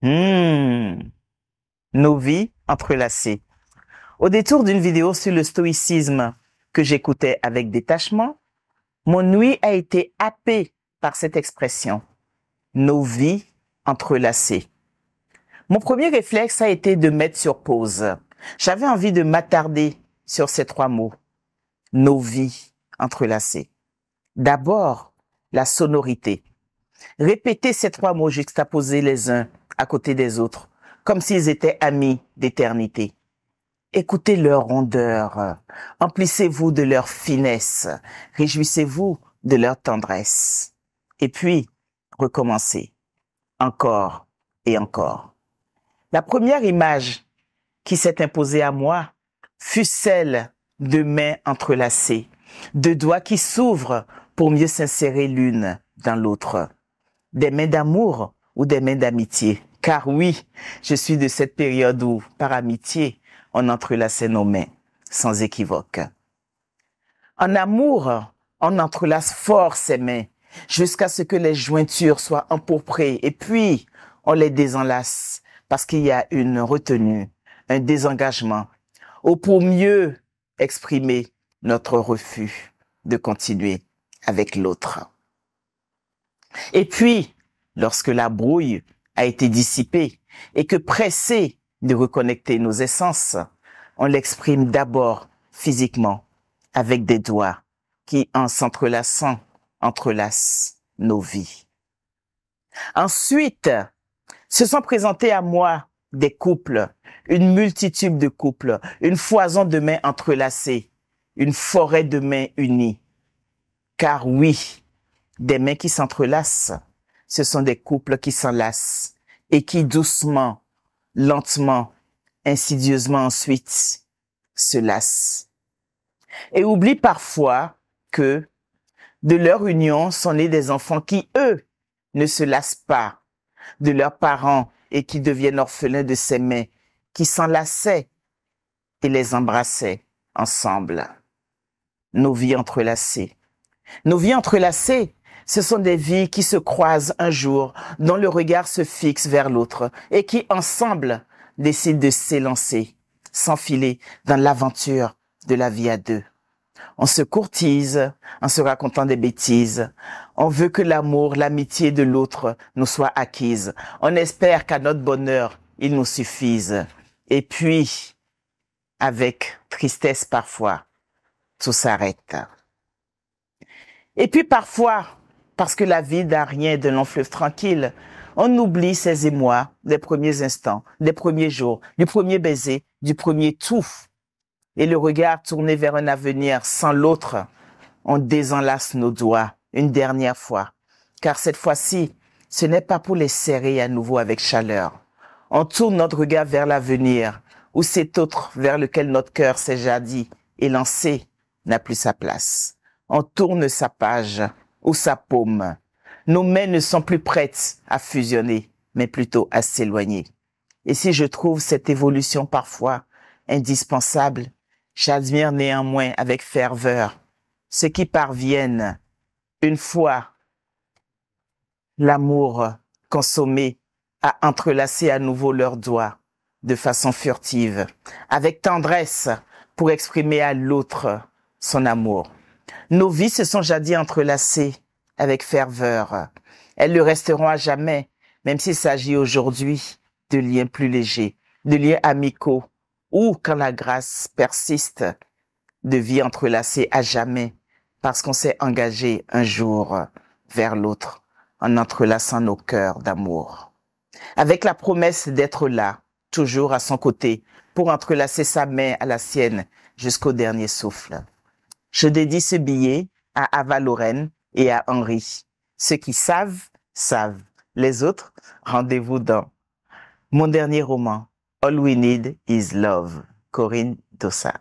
Hmm, nos vies entrelacées. Au détour d'une vidéo sur le stoïcisme que j'écoutais avec détachement, mon ouïe a été happée par cette expression, nos vies entrelacées. Mon premier réflexe a été de mettre sur pause. J'avais envie de m'attarder sur ces trois mots, nos vies entrelacées. D'abord, la sonorité. Répéter ces trois mots juxtaposés les uns à côté des autres, comme s'ils étaient amis d'éternité. Écoutez leur rondeur, emplissez-vous de leur finesse, réjouissez-vous de leur tendresse. Et puis, recommencez, encore et encore. La première image qui s'est imposée à moi fut celle de mains entrelacées, de doigts qui s'ouvrent pour mieux s'insérer l'une dans l'autre. Des mains d'amour ou des mains d'amitié. Car oui, je suis de cette période où, par amitié, on entrelaçait nos mains, sans équivoque. En amour, on entrelace fort ses mains, jusqu'à ce que les jointures soient empourprées, et puis on les désenlace, parce qu'il y a une retenue, un désengagement, ou pour mieux exprimer notre refus de continuer avec l'autre. Et puis, lorsque la brouille a été dissipée et que pressé de reconnecter nos essences, on l'exprime d'abord physiquement avec des doigts qui, en s'entrelaçant, entrelacent nos vies. Ensuite, se sont présentés à moi des couples, une multitude de couples, une foison de mains entrelacées, une forêt de mains unies. Car oui, des mains qui s'entrelacent, ce sont des couples qui s'enlacent et qui doucement, lentement, insidieusement ensuite se lassent. Et oublient parfois que de leur union sont nés des enfants qui, eux, ne se lassent pas de leurs parents et qui deviennent orphelins de ces mains qui s'enlaçaient et les embrassaient ensemble. Nos vies entrelacées. Nos vies entrelacées, ce sont des vies qui se croisent un jour, dont le regard se fixe vers l'autre et qui, ensemble, décident de s'élancer, s'enfiler dans l'aventure de la vie à deux. On se courtise en se racontant des bêtises. On veut que l'amour, l'amitié de l'autre nous soit acquise. On espère qu'à notre bonheur, il nous suffise. Et puis, avec tristesse parfois, tout s'arrête. Et puis parfois, parce que la vie n'a rien de long fleuve tranquille, on oublie ces émois des premiers instants, des premiers jours, du premier baiser, du premier tout. Et le regard tourné vers un avenir sans l'autre, on désenlace nos doigts une dernière fois. Car cette fois-ci, ce n'est pas pour les serrer à nouveau avec chaleur. On tourne notre regard vers l'avenir, où cet autre vers lequel notre cœur s'est jadis élancé n'a plus sa place. On tourne sa page ou sa paume. Nos mains ne sont plus prêtes à fusionner, mais plutôt à s'éloigner. Et si je trouve cette évolution parfois indispensable, j'admire néanmoins avec ferveur ceux qui parviennent, une fois l'amour consommé, à entrelacer à nouveau leurs doigts de façon furtive, avec tendresse pour exprimer à l'autre son amour. Nos vies se sont jadis entrelacées avec ferveur. Elles le resteront à jamais, même s'il s'agit aujourd'hui de liens plus légers, de liens amicaux, ou quand la grâce persiste, de vie entrelacée à jamais, parce qu'on s'est engagé un jour vers l'autre, en entrelaçant nos cœurs d'amour. Avec la promesse d'être là, toujours à son côté, pour entrelacer sa main à la sienne jusqu'au dernier souffle. Je dédie ce billet à Ava Lorraine et à Henri. Ceux qui savent, savent. Les autres, rendez-vous dans mon dernier roman, All We Need Is Love, Corinne Dossa.